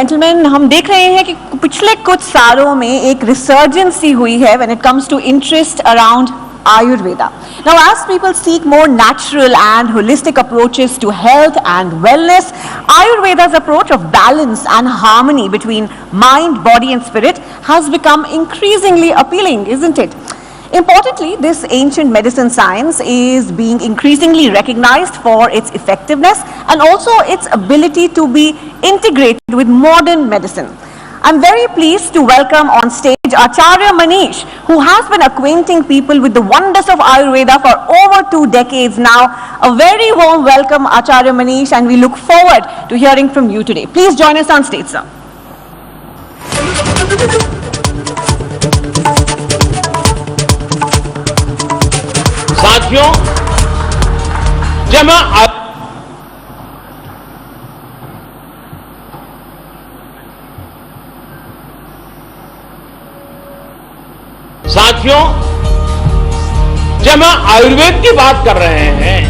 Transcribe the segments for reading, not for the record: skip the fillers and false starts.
Gentleman, हम देख रहे हैं कि पिछले कुछ सालों में एक रिसर्जेंस ही हुई है when it comes to interest around Ayurveda. Now, as people seek more natural and holistic approaches to health and wellness, Ayurveda's approach of balance and harmony between mind, body and spirit has become increasingly appealing, isn't it? Importantly, this ancient medicine science is being increasingly recognized for its effectiveness and also its ability to be integrated with modern medicine. I'm very pleased to welcome on stage Acharya Manish, who has been acquainting people with the wonders of Ayurveda for over 2 decades now. A very warm welcome, Acharya Manish, and we look forward to hearing from you today. Please join us on stage, sir. साथियों, जब हम आयुर्वेद की बात कर रहे हैं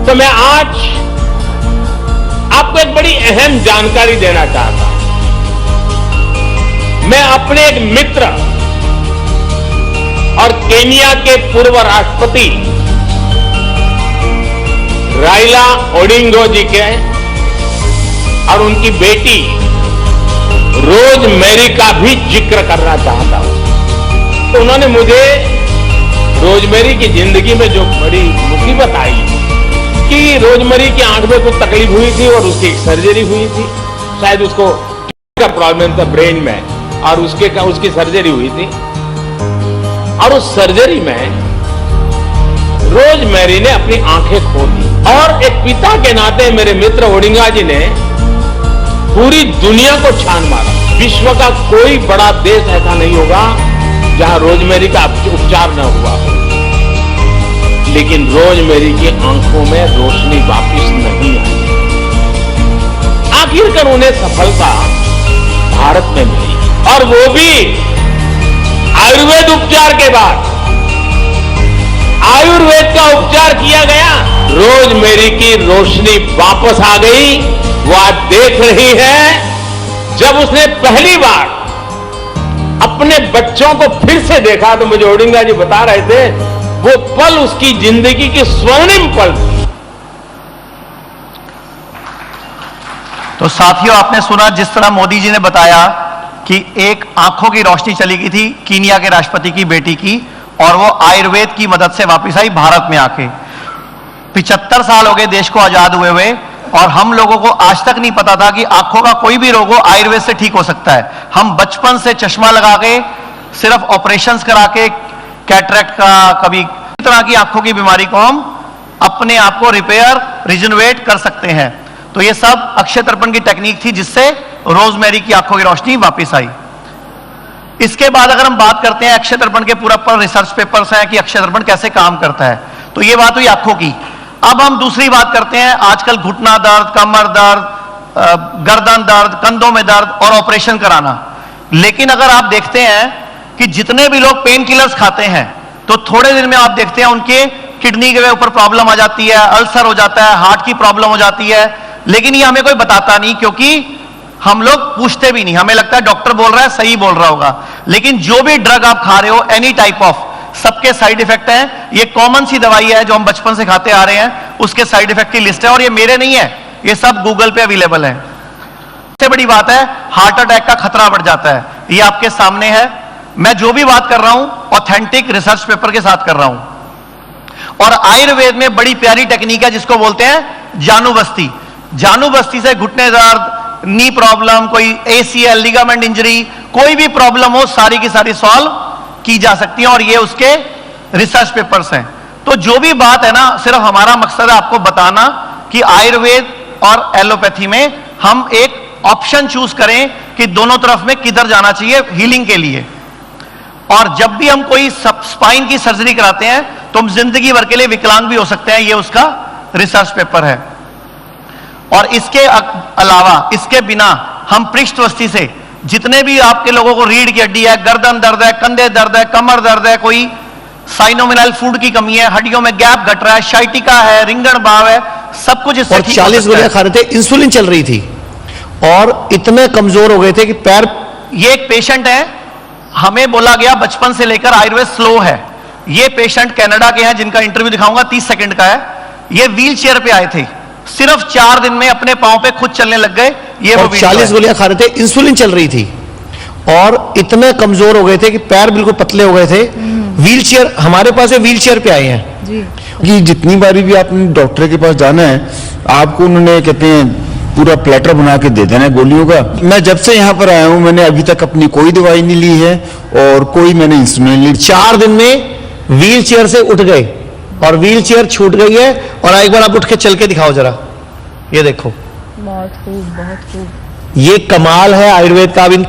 तो मैं आज आपको एक बड़ी अहम जानकारी देना चाहता हूं। मैं अपने एक मित्र और केनिया के पूर्व राष्ट्रपति राइला ओडिंगो जी के और उनकी बेटी रोजमेरी का भी जिक्र करना चाहता हूं। तो उन्होंने मुझे रोजमेरी की जिंदगी में जो बड़ी मुसीबत आई कि रोजमेरी की आंख में कुछ तकलीफ हुई थी और उसकी एक सर्जरी हुई थी, शायद उसको का प्रॉब्लम था ब्रेन में और उसकी सर्जरी हुई थी। और उस सर्जरी में रोजमेरी ने अपनी आंखें खो दी और एक पिता के नाते मेरे मित्र ओडिंगा जी ने पूरी दुनिया को छान मारा। विश्व का कोई बड़ा देश ऐसा नहीं होगा जहां रोजमेरी का उपचार न हुआ हो, लेकिन रोजमेरी की आंखों में रोशनी वापस नहीं आई। आखिरकार उन्हें सफलता भारत में मिली और वो भी आयुर्वेद उपचार के बाद। आयुर्वेद का उपचार किया गया, रोजमेरी की रोशनी वापस आ गई। वो आज देख रही है। जब उसने पहली बार अपने बच्चों को फिर से देखा तो मुझे ओडिंगा जी बता रहे थे वो पल उसकी जिंदगी की स्वर्णिम पल थी। तो साथियों, आपने सुना जिस तरह मोदी जी ने बताया कि एक आंखों की रोशनी चली गई थी कीनिया के राष्ट्रपति की बेटी की और वो आयुर्वेद की मदद से वापस आई भारत में आके। 75 साल हो गए देश को आजाद हुए और हम लोगों को आज तक नहीं पता था कि आंखों का कोई भी रोग हो आयुर्वेद से ठीक हो सकता है। हम बचपन से चश्मा लगा के, सिर्फ ऑपरेशंस करा के, कैटरेक्ट का, कभी इस तरह की आंखों की बीमारी को हम अपने आप को रिपेयर, रिजनरेट कर सकते हैं। तो ये सब अक्षय तर्पण की टेक्निक थी जिससे रोजमेरी की आंखों की रोशनी वापस आई। इसके बाद अगर हम बात करते हैं अक्षय तर्पण के पूरा पर रिसर्च पेपर्स हैं कि अक्षय तर्पण कैसे काम करता है, तो ये बात हुई आंखों की। अब हम दूसरी बात करते हैं। आजकल घुटना दर्द, कमर दर्द, गर्दन दर्द, कंधों में दर्द और ऑपरेशन कराना। लेकिन अगर आप देखते हैं कि जितने भी लोग पेन किलर्स खाते हैं तो थोड़े दिन में आप देखते हैं उनके किडनी के ऊपर प्रॉब्लम आ जाती है, अल्सर हो जाता है, हार्ट की प्रॉब्लम हो जाती है। लेकिन ये हमें कोई बताता नहीं क्योंकि हम लोग पूछते भी नहीं। हमें लगता है डॉक्टर बोल रहा है, सही बोल रहा होगा। लेकिन जो भी ड्रग आप खा रहे हो, एनी टाइप ऑफ, सबके साइड इफेक्ट हैं। ये कॉमन सी दवाई है जो हम बचपन से खाते आ रहे हैं, उसके साइड इफेक्ट की लिस्ट है और ये मेरे नहीं है, ये सब गूगल पे अवेलेबल है। सबसे बड़ी बात है, हार्ट अटैक का खतरा बढ़ जाता है। ये आपके सामने है। मैं जो भी बात कर रहा हूं ऑथेंटिक रिसर्च पेपर के साथ कर रहा हूं। और आयुर्वेद में बड़ी प्यारी टेक्निक है जिसको बोलते हैं जानुबस्ती। जानुबस्ती से घुटने दर्द, नी प्रॉब्लम, कोई ACL, लिगामेंट इंजरी, कोई भी प्रॉब्लम हो सारी की सारी सॉल्व की जा सकती है और ये उसके रिसर्च पेपर्स हैं। तो जो भी बात है ना, सिर्फ हमारा मकसद है आपको बताना कि आयुर्वेद और एलोपैथी में हम एक ऑप्शन चूज करें कि दोनों तरफ में किधर जाना चाहिए हीलिंग के लिए। और जब भी हम कोई स्पाइन की सर्जरी कराते हैं तो हम जिंदगी भर के लिए विकलांग भी हो सकते हैं, ये उसका रिसर्च पेपर है। और इसके अलावा, इसके बिना हम पृष्ठवस्ती से जितने भी आपके लोगों को रीढ़ की हड्डी है, गर्दन दर्द है, कंधे दर्द है, कमर दर्द है, कोई साइनोमिनल फूड की कमी है, हड्डियों में गैप घट रहा है, शाइटिका है, रिंगण भाव है, सब कुछ इससे और 40 गोलियां खा रहे थे, इंसुलिन चल रही थी और इतने कमजोर हो गए थे कि पैर। ये एक पेशेंट है, हमें बोला गया बचपन से लेकर आयुर्वेद स्लो है। ये पेशेंट कनाडा के हैं जिनका इंटरव्यू दिखाऊंगा, 30 सेकंड का है। ये व्हील चेयर पे आए थे, सिर्फ 4 दिन में अपने पांव पे खुद चलने लग गए। ये वो 40 गोलियां खा रहे थे, इंसुलिन चल रही थी और इतने कमजोर हो गए थे कि पैर बिल्कुल पतले हो गए थे। व्हील चेयर, हमारे पास व्हील चेयर पे आए हैं कि जितनी बारी भी आपने डॉक्टर के पास जाना है, आपको उन्होंने कहते हैं पूरा प्लेटर बना के दे देना है गोलियों का। मैं जब से यहाँ पर आया हूँ मैंने अभी तक अपनी कोई दवाई नहीं ली है और कोई मैंने इंसुलिन ली। 4 दिन में व्हील चेयर से उठ गए और व्हील चेयर छूट गई है। और एक बार आप उठ के चल के दिखाओ जरा, ये देखो, बहुत खूब, बहुत खूब। ये कमाल है आयुर्वेद का। अभी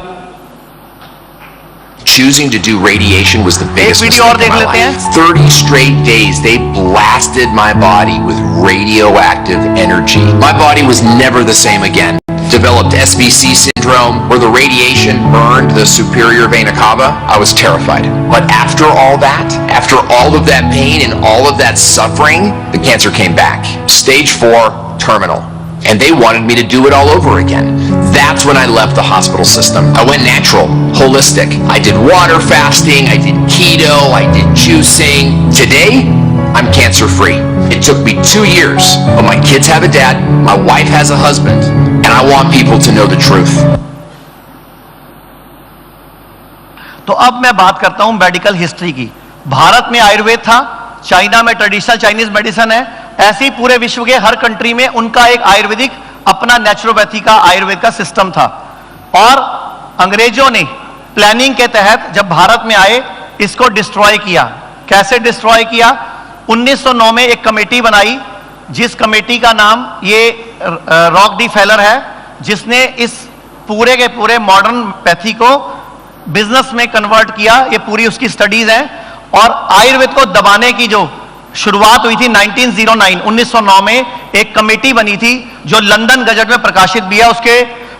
Choosing to do radiation was the biggest video और mistake of देख my लेते हैं। life. 30 straight days, they blasted my body with radioactive energy. My body was never the same again. Developed SVC syndrome, where the radiation burned the superior vena cava. I was terrified. But after all that, after all of that pain and all of that suffering, the cancer came back. Stage 4, terminal. And they wanted me to do it all over again. That's when I left the hospital system. I went natural, holistic. I did water fasting, I did keto, I did juicing. Today, I'm cancer free. It took me 2 years, but my kids have a dad, my wife has a husband, and I want people to know the truth. तो अब मैं बात करता हूं medical history की। भारत में आयुर्वेद था, China में ट्रेडिशनल चाइनीज मेडिसिन है, ऐसे ही पूरे विश्व के हर कंट्री में उनका एक आयुर्वेदिक अपना नेचुरोपैथी का आयुर्वेद का सिस्टम था। और अंग्रेजों ने प्लानिंग के तहत जब भारत में आए इसको डिस्ट्रॉय किया। कैसे डिस्ट्रॉय किया? 1909 में एक कमेटी बनाई, जिस कमेटी का नाम ये रॉक डी फेलर है, जिसने इस पूरे के पूरे मॉडर्न पैथी को बिजनेस में कन्वर्ट किया। ये पूरी उसकी स्टडीज है। और आयुर्वेद को दबाने की जो शुरुआत हुई थी 1909 में एक कमेटी बनी थी जो लंदन गजट में प्रकाशित भी है। उसके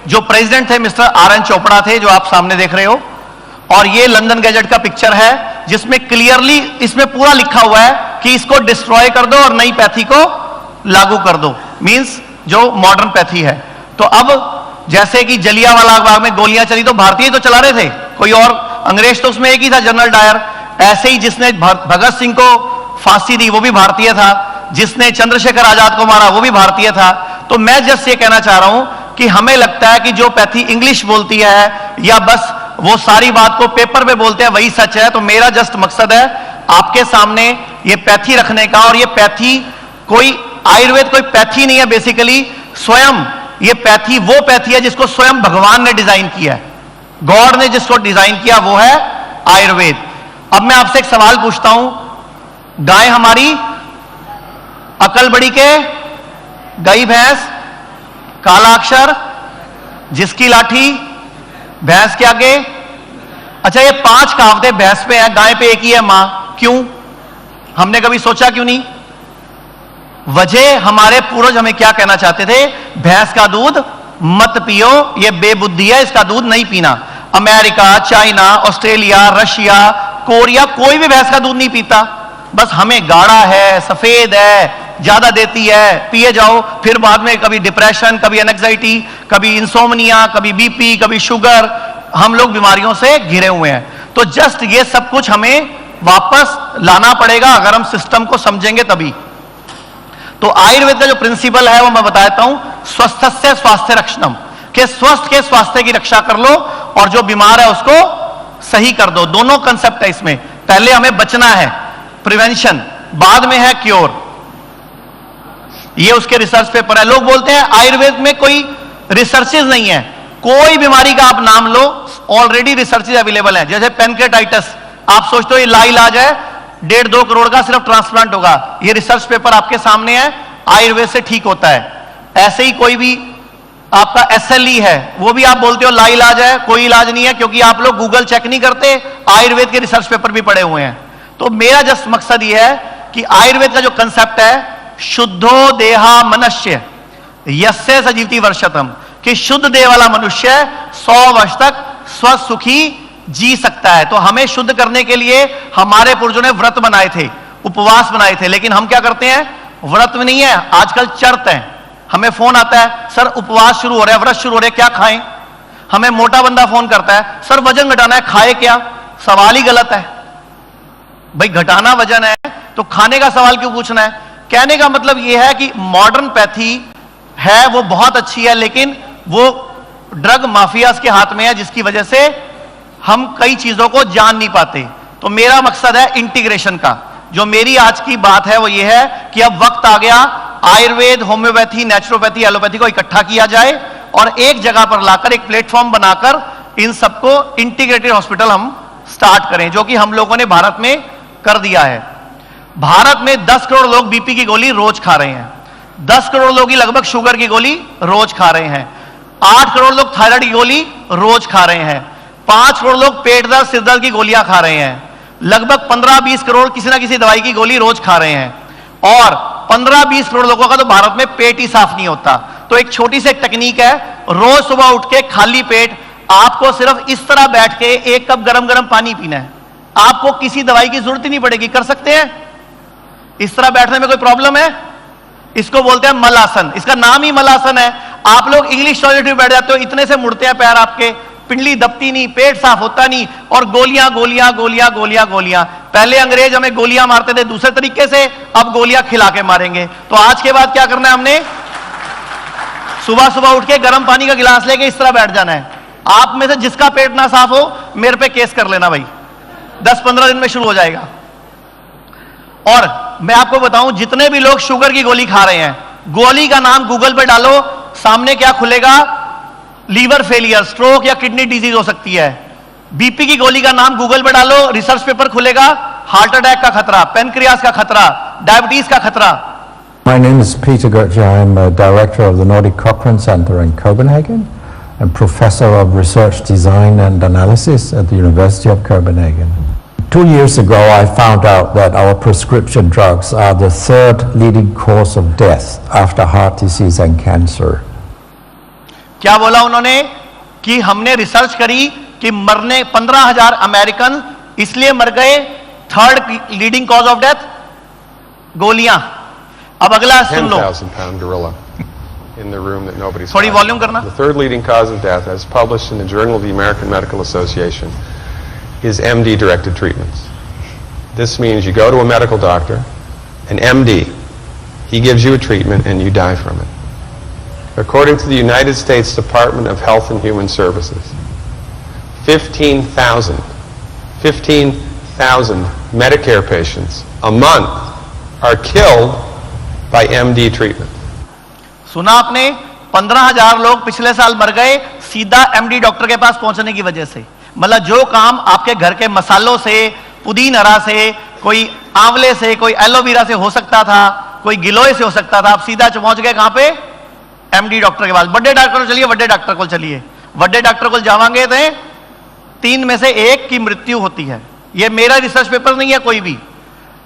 जो प्रेसिडेंट थे मिस्टर आर.एन. चोपड़ा थे, जो आप सामने देख रहे हो। और ये लंदन गजट का पिक्चर है जिसमें क्लियरली इसमें पूरा लिखा हुआ है कि इसको डिस्ट्रॉय कर दो और नई पैथी को लागू कर दो, मींस जो मॉडर्न पैथी है। तो अब जैसे कि जलियांवाला बाग में गोलियां चली तो भारतीय तो चला रहे थे, कोई और अंग्रेज तो उसमें एक ही था, जनरल डायर। ऐसे ही जिसने भगत सिंह को फांसी दी वो भी भारतीय था, जिसने चंद्रशेखर आजाद को मारा वो भी भारतीय था। तो मैं जस्ट ये कहना चाह रहा हूं कि हमें लगता है कि जो पैथी इंग्लिश बोलती है या बस वो सारी बात को पेपर पे बोलते हैं वही सच है। तो मेरा जस्ट मकसद है आपके सामने ये पैथी रखने का। और ये पैथी कोई आयुर्वेद कोई पैथी नहीं है, बेसिकली स्वयं ये पैथी वो पैथी है जिसको स्वयं भगवान ने डिजाइन किया है, गॉड ने जिसको डिजाइन किया वो है आयुर्वेद। अब मैं आपसे एक सवाल पूछता हूं, गाय हमारी अकल बड़ी के गई भैंस, काला अक्षर जिसकी लाठी भैंस के आगे। अच्छा, ये 5 कहावतें भैंस पे है, गाय पे एक ही है मां। क्यों? हमने कभी सोचा क्यों नहीं? वजह हमारे पूर्वज हमें क्या कहना चाहते थे? भैंस का दूध मत पियो, ये बेबुद्धि है, इसका दूध नहीं पीना। America, China, Australia, Russia, Korea कोई भी भैंस का दूध नहीं पीता। बस हमें गाढ़ा है, सफेद है, ज्यादा देती है, पिए जाओ। फिर बाद में कभी डिप्रेशन, कभी एंजाइटी, कभी इंसोमनिया, कभी बीपी, कभी शुगर, हम लोग बीमारियों से घिरे हुए हैं। तो जस्ट ये सब कुछ हमें वापस लाना पड़ेगा अगर हम सिस्टम को समझेंगे तभी। तो आयुर्वेद का जो प्रिंसिपल है वो मैं बताता हूं, स्वस्थस्य स्वास्थ्य रक्षणम, के स्वस्थ के स्वास्थ्य की रक्षा कर लो और जो बीमार है उसको सही कर दो। दोनों कंसेप्ट है इसमें। पहले हमें बचना है, प्रिवेंशन, बाद में है क्योर। ये उसके रिसर्च पेपर है। लोग बोलते हैं आयुर्वेद में कोई रिसर्चेज नहीं है। कोई बीमारी का आप नाम लो, ऑलरेडी रिसर्चेज अवेलेबल है। जैसे पेनक्रेटाइटिस, आप सोचते हो ये लाइलाज है, 1.5-2 करोड़ का सिर्फ ट्रांसप्लांट होगा। ये रिसर्च पेपर आपके सामने है, आयुर्वेद से ठीक होता है। ऐसे ही कोई भी आपका SLE है, वो भी आप बोलते हो लाइलाज है, कोई इलाज नहीं है, क्योंकि आप लोग गूगल चेक नहीं करते, आयुर्वेद के रिसर्च पेपर भी पड़े हुए हैं। तो मेरा जस्ट मकसद ये है कि आयुर्वेद का जो कंसेप्ट है, शुद्धो देहा मनुष्य यस्य सजीवति वर्षतम, कि शुद्ध देह वाला मनुष्य 100 वर्ष तक स्वस्थ सुखी जी सकता है। तो हमें शुद्ध करने के लिए हमारे पूर्वजों ने व्रत बनाए थे, उपवास बनाए थे। लेकिन हम क्या करते हैं? व्रत में नहीं है, आजकल चर्त हैं। हमें फोन आता है, सर उपवास शुरू हो रहा है, व्रत शुरू हो रहा है, क्या खाएं? हमें मोटा बंदा फोन करता है, सर वजन घटाना है, खाए क्या? सवाल ही गलत है भाई। घटाना वजन है तो खाने का सवाल क्यों पूछना है? कहने का मतलब यह है कि मॉडर्न पैथी है वो बहुत अच्छी है, लेकिन वो ड्रग माफियाज के हाथ में है, जिसकी वजह से हम कई चीजों को जान नहीं पाते। तो मेरा मकसद है इंटीग्रेशन का। जो मेरी आज की बात है वो ये है कि अब वक्त आ गया आयुर्वेद, होम्योपैथी, नेचुरोपैथी, एलोपैथी को इकट्ठा किया जाए और एक जगह पर लाकर एक प्लेटफॉर्म बनाकर इन सबको इंटीग्रेटेड हॉस्पिटल हम स्टार्ट करें, जो कि हम लोगों ने भारत में कर दिया है। भारत में 10 करोड़ लोग बीपी की गोली रोज खा रहे हैं, 10 करोड़ लोग ही लगभग शुगर की गोली रोज खा रहे हैं, 8 करोड़ लोग थायराइड की गोली रोज खा रहे हैं, 5 करोड़ लोग पेट दर्द, सिर दर्द की गोलियां खा रहे हैं, लगभग 15-20 करोड़ किसी ना किसी दवाई की गोली रोज खा रहे हैं, और 15-20 करोड़ लोगों का तो भारत में पेट ही साफ नहीं होता। तो एक छोटी सी टेक्निक है, रोज सुबह उठ के खाली पेट आपको सिर्फ इस तरह बैठ के 1 कप गरम गरम पानी पीना है। आपको किसी दवाई की जरूरत ही नहीं पड़ेगी। कर सकते हैं? इस तरह बैठने में कोई प्रॉब्लम है? इसको बोलते हैं मलासन। इसका नाम ही मलासन है। आप लोग इंग्लिश टॉयलेट में बैठ जाते हो, इतने से मुड़ते हैं पैर आपके, पिंडली दबती नहीं, पेट साफ होता नहीं, और गोलियां गोलियां गोलियां गोलियां गोलियां। पहले अंग्रेज हमें गोलियां मारते थे दूसरे तरीके से, अब गोलियां खिला के मारेंगे। तो आज के बाद क्या करना है हमने? सुबह सुबह उठ के गर्म पानी का गिलास लेके इस तरह बैठ जाना है। आप में से जिसका पेट ना साफ हो मेरे पे केस कर लेना भाई, 10-15 दिन में शुरू हो जाएगा। और मैं आपको बताऊं, जितने भी लोग शुगर की गोली खा रहे हैं, गोली का नाम गूगल पे डालो, सामने क्या खुलेगा? लीवर फेलियर, स्ट्रोक या किडनी डिजीज हो सकती है। बीपी की गोली का नाम गूगल पे डालो, रिसर्च पेपर खुलेगा, हार्ट अटैक का खतरा, पेनक्रियास का खतरा, डायबिटीज का खतरा। My name is Peter Gurtje. I am a director of the Nordic Cochrane Center in Copenhagen and professor of research design and analysis at the University of Copenhagen. 2 years ago, I found out that our prescription drugs are the 3rd leading cause of death after heart disease and cancer. क्या बोला उन्होंने? कि हमने research करी कि मरने 15,000 American इसलिए मर गए, 3rd leading cause of death गोलियां। अब अगला सुन लो। 10,000-pound gorilla in the room that nobody's थोड़ी talking वॉल्यूम करना। about. The 3rd leading cause of death, as published in the Journal of the American Medical Association, is MD-directed treatments. This means you go to a medical doctor, an MD, he gives you a treatment and you die from it. According to the United States Department of Health and Human Services, 15,000 Medicare patients a month are killed by MD treatment. सुना आपने? 15,000 लोग पिछले साल मर गए सीधा MD doctor के पास पहुंचने की वजह से। मतलब जो काम आपके घर के मसालों से, पुदीना से, कोई आंवले से, कोई एलोवेरा से हो सकता था, कोई गिलोय से हो सकता था, आप सीधा पहुंच गए कहां पे? एमडी डॉक्टर के पास। बड़े डॉक्टर को चलिए, बड़े डॉक्टर को चलिए, बड़े डॉक्टर को जावांगे थे 3 में से 1 की मृत्यु होती है। यह मेरा रिसर्च पेपर नहीं है कोई भी।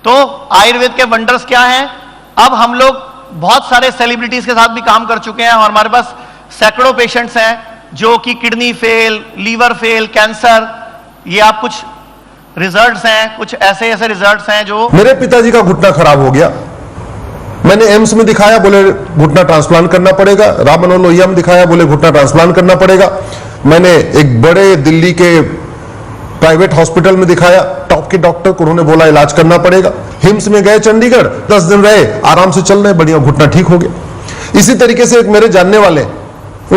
तो आयुर्वेद के वंडर्स क्या हैं? अब हम लोग बहुत सारे सेलिब्रिटीज के साथ भी काम कर चुके हैं और हमारे पास सैकड़ों पेशेंट्स हैं जो कि kidney fail, liver fail, cancer, ये आप कुछ रिजल्ट्स हैं, कुछ ऐसे रिजल्ट्स हैं जो। मेरे पिताजी का घुटना खराब हो गया, मैंने एम्स में दिखाया, बोले घुटना ट्रांसप्लांट करना पड़ेगा। राम मनोहर लोहिया में दिखाया, बोले घुटना ट्रांसप्लांट करना पड़ेगा। मैंने एक बड़े दिल्ली के प्राइवेट हॉस्पिटल में दिखाया, टॉप के डॉक्टर को, उन्होंने बोला इलाज करना पड़ेगा। हिम्स में गए चंडीगढ़, 10 दिन रहे, आराम से चल रहे, बढ़िया, घुटना ठीक हो गया। इसी तरीके से एक मेरे जानने वाले,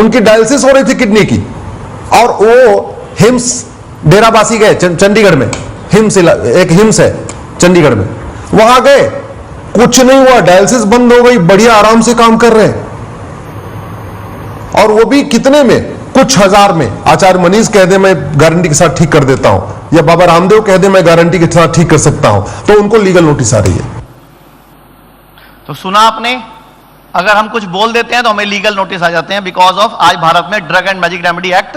उनकी डायलिसिस हो रही थी किडनी की, और वो हिम्स डेराबासी गए चंडीगढ़ में, हिम्स एक हिम्स है चंडीगढ़ में, वहां गए, कुछ नहीं हुआ, डायलिसिस बंद हो गई, बढ़िया आराम से काम कर रहे हैं। और वो भी कितने में? कुछ हजार में। आचार्य मनीष कह दे मैं गारंटी के साथ ठीक कर देता हूं, या बाबा रामदेव कह दे मैं गारंटी के साथ ठीक कर सकता हूं, तो उनको लीगल नोटिस आ रही है। तो सुना आपने? अगर हम कुछ बोल देते हैं तो हमें लीगल नोटिस आ जाते हैं, बिकॉज ऑफ आज भारत में drug and magic remedy act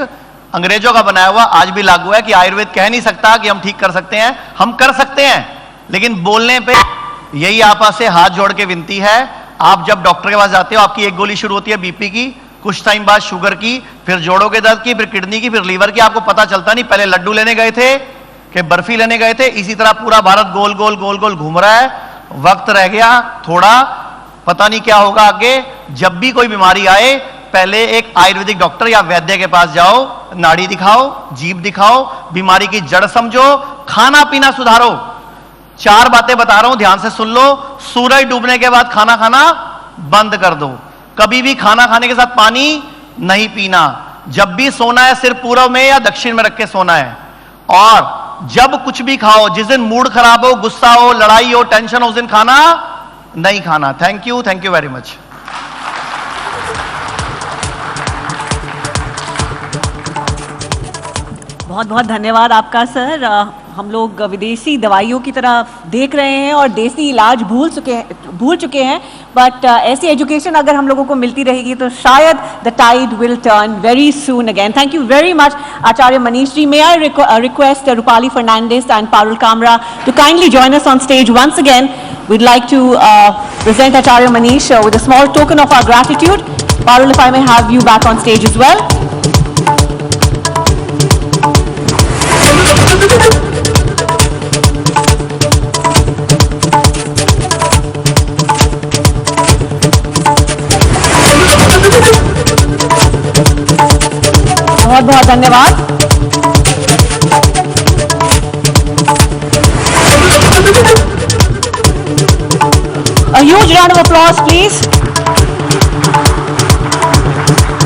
अंग्रेजों का बनाया हुआ आज भी लागू है कि आयुर्वेद कह नहीं सकता कि हम ठीक कर सकते हैं। हम कर सकते हैं, लेकिन बोलने पे यही आपस से हाथ जोड़ के विनती है। आप जब डॉक्टर के पास जाते हो, आपकी एक गोली शुरू होती है बीपी की, कुछ टाइम बाद शुगर की, फिर जोड़ों के दर्द की, फिर किडनी की, फिर लीवर की। आपको पता चलता नहीं पहले लड्डू लेने गए थे कि बर्फी लेने गए थे। इसी तरह पूरा भारत गोल गोल गोल गोल घूम रहा है। वक्त रह गया थोड़ा, पता नहीं क्या होगा आगे। जब भी कोई बीमारी आए पहले एक आयुर्वेदिक डॉक्टर या वैद्य के पास जाओ, नाड़ी दिखाओ, जीभ दिखाओ, बीमारी की जड़ समझो, खाना पीना सुधारो। 4 बातें बता रहा हूं, ध्यान से सुन लो। सूरज डूबने के बाद खाना खाना बंद कर दो। कभी भी खाना खाने के साथ पानी नहीं पीना। जब भी सोना है सिर पूर्व में या दक्षिण में रख के सोना है। और जब कुछ भी खाओ, जिस दिन मूड खराब हो, गुस्सा हो, लड़ाई हो, टेंशन हो, उस दिन खाना नहीं खाना। Thank you very much. बहुत बहुत धन्यवाद आपका सर। हम लोग विदेशी दवाइयों की तरफ देख रहे हैं और देसी इलाज भूल चुके हैं, बट ऐसी एजुकेशन अगर हम लोगों को मिलती रहेगी तो शायद the tide will turn very soon again. Thank you very much Acharya Manish ji. May I request Rupali Fernandez and Parul Kamra to kindly join us on stage once again. We'd like to present Acharya Manish with a small token of our gratitude. Parul, if I may have you back on stage as well. बहुत बहुत धन्यवाद। A huge round of applause, please.